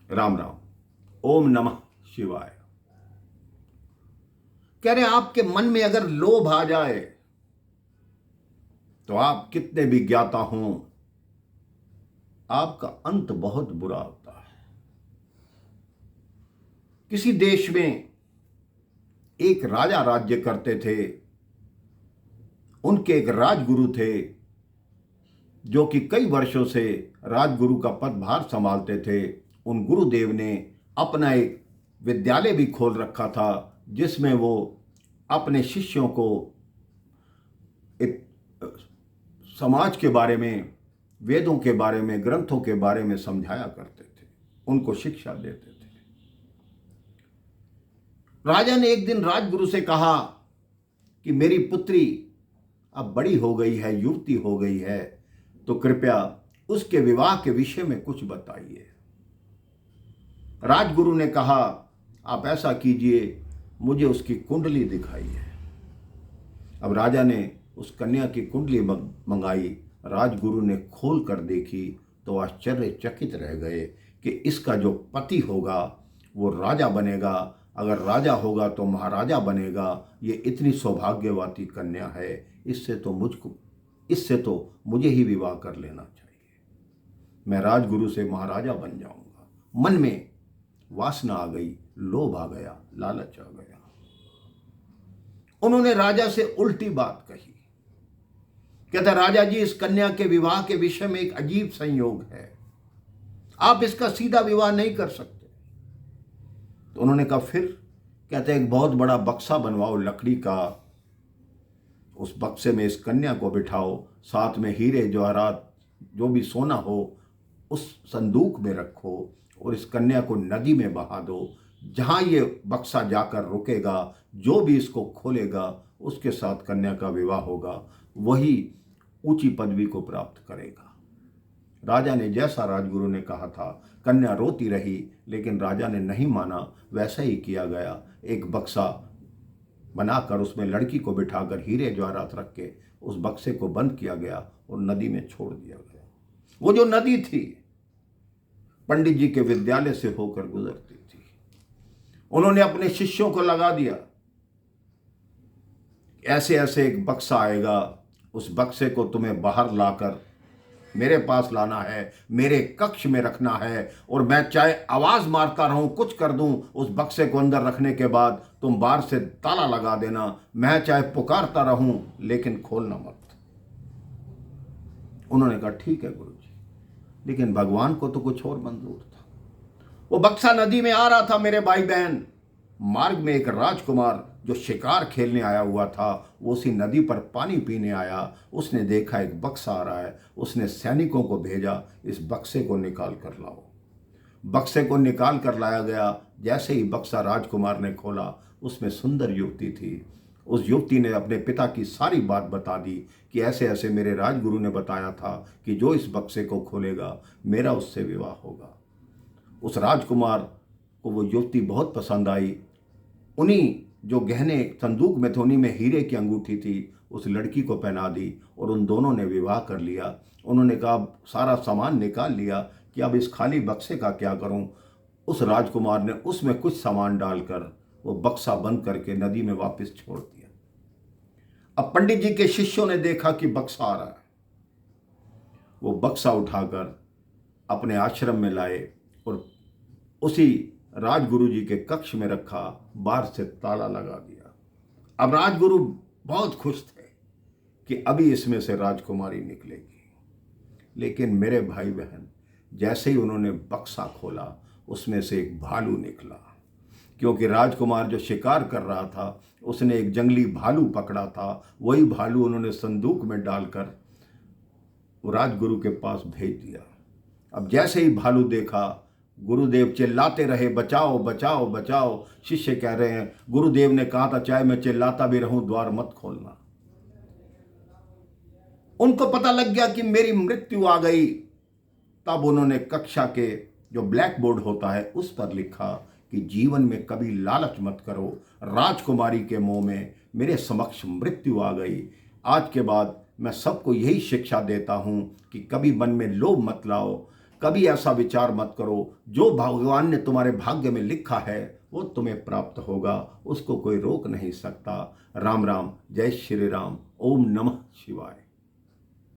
राम राम। ओम नमः शिवाय। कह रहे आपके मन में अगर लोभ आ जाए तो आप कितने भी ज्ञाता हों, आपका अंत बहुत बुरा होता है। किसी देश में एक राजा राज्य करते थे। उनके एक राजगुरु थे जो कि कई वर्षों से राजगुरु का पदभार संभालते थे। उन गुरुदेव ने अपना एक विद्यालय भी खोल रखा था जिसमें वो अपने शिष्यों को एक समाज के बारे में, वेदों के बारे में, ग्रंथों के बारे में समझाया करते थे, उनको शिक्षा देते थे। राजा ने एक दिन राजगुरु से कहा कि मेरी पुत्री अब बड़ी हो गई है, युवती हो गई है, तो कृपया उसके विवाह के विषय में कुछ बताइए। राजगुरु ने कहा आप ऐसा कीजिए, मुझे उसकी कुंडली दिखाइए। अब राजा ने उस कन्या की कुंडली मंगाई। राजगुरु ने खोल कर देखी तो आश्चर्यचकित रह गए कि इसका जो पति होगा वो राजा बनेगा, अगर राजा होगा तो महाराजा बनेगा। ये इतनी सौभाग्यवती कन्या है, इससे तो मुझे ही विवाह कर लेना चाहिए। मैं राजगुरु से महाराजा बन जाऊंगा। मन में वासना आ गई, लोभ आ गया, लालच आ गया। उन्होंने राजा से उल्टी बात कही। कहता राजा जी, इस कन्या के विवाह के विषय में एक अजीब संयोग है, आप इसका सीधा विवाह नहीं कर सकते। तो उन्होंने कहा फिर? कहते एक बहुत बड़ा बक्सा बनवाओ लकड़ी का, उस बक्से में इस कन्या को बिठाओ, साथ में हीरे जवाहरात जो भी सोना हो उस संदूक में रखो और इस कन्या को नदी में बहा दो। जहां ये बक्सा जाकर रुकेगा, जो भी इसको खोलेगा उसके साथ कन्या का विवाह होगा, वही ऊंची पदवी को प्राप्त करेगा। राजा ने जैसा राजगुरु ने कहा था, कन्या रोती रही लेकिन राजा ने नहीं माना। वैसा ही किया गया। एक बक्सा बनाकर उसमें लड़की को बिठाकर हीरे जवाहरात रख के उस बक्से को बंद किया गया और नदी में छोड़ दिया गया। वो जो नदी थी पंडित जी के विद्यालय से होकर गुजरती थी। उन्होंने अपने शिष्यों को लगा दिया, ऐसे ऐसे एक बक्सा आएगा, उस बक्से को तुम्हें बाहर लाकर मेरे पास लाना है, मेरे कक्ष में रखना है, और मैं चाहे आवाज मारता रहूं, कुछ कर दूं, उस बक्से को अंदर रखने के बाद तुम बाहर से ताला लगा देना। मैं चाहे पुकारता रहूं लेकिन खोलना मत। उन्होंने कहा ठीक है गुरुजी, लेकिन भगवान को तो कुछ और मंजूर था। वो बक्सा नदी में आ रहा था मेरे भाई बहन। मार्ग में एक राजकुमार जो शिकार खेलने आया हुआ था, वो उसी नदी पर पानी पीने आया। उसने देखा एक बक्सा आ रहा है, उसने सैनिकों को भेजा, इस बक्से को निकाल कर लाओ। बक्से को निकाल कर लाया गया। जैसे ही बक्सा राजकुमार ने खोला, उसमें सुंदर युवती थी। उस युवती ने अपने पिता की सारी बात बता दी कि ऐसे ऐसे मेरे राजगुरु ने बताया था कि जो इस बक्से को खोलेगा मेरा उससे विवाह होगा। उस राजकुमार को वो युवती बहुत पसंद आई। उन्हीं जो गहने संदूक में थे, उन्हीं में हीरे की अंगूठी थी, उस लड़की को पहना दी और उन दोनों ने विवाह कर लिया। उन्होंने कहा सारा सामान निकाल लिया कि अब इस खाली बक्से का क्या करूं। उस राजकुमार ने उसमें कुछ सामान डालकर वो बक्सा बंद करके नदी में वापस छोड़ दिया। अब पंडित जी के शिष्यों ने देखा कि बक्सा आ रहा है। वो बक्सा उठाकर अपने आश्रम में लाए और उसी राजगुरु जी के कक्ष में रखा, बाहर से ताला लगा दिया। अब राजगुरु बहुत खुश थे कि अभी इसमें से राजकुमारी निकलेगी। लेकिन मेरे भाई बहन, जैसे ही उन्होंने बक्सा खोला, उसमें से एक भालू निकला। क्योंकि राजकुमार जो शिकार कर रहा था, उसने एक जंगली भालू पकड़ा था। वही भालू उन्होंने संदूक में डालकर राजगुरु के पास भेज दिया। अब जैसे ही भालू देखा, गुरुदेव चिल्लाते रहे बचाओ बचाओ बचाओ। शिष्य कह रहे हैं गुरुदेव ने कहा था चाहे मैं चिल्लाता भी रहूं, द्वार मत खोलना। उनको पता लग गया कि मेरी मृत्यु आ गई। तब उन्होंने कक्षा के जो ब्लैक बोर्ड होता है उस पर लिखा कि जीवन में कभी लालच मत करो। राजकुमारी के मुंह में मेरे समक्ष मृत्यु आ गई। आज के बाद मैं सबको यही शिक्षा देता हूं कि कभी मन में लोभ मत लाओ, कभी ऐसा विचार मत करो। जो भगवान ने तुम्हारे भाग्य में लिखा है वो तुम्हें प्राप्त होगा, उसको कोई रोक नहीं सकता। राम राम, जय श्री राम, ओम नमः शिवाय।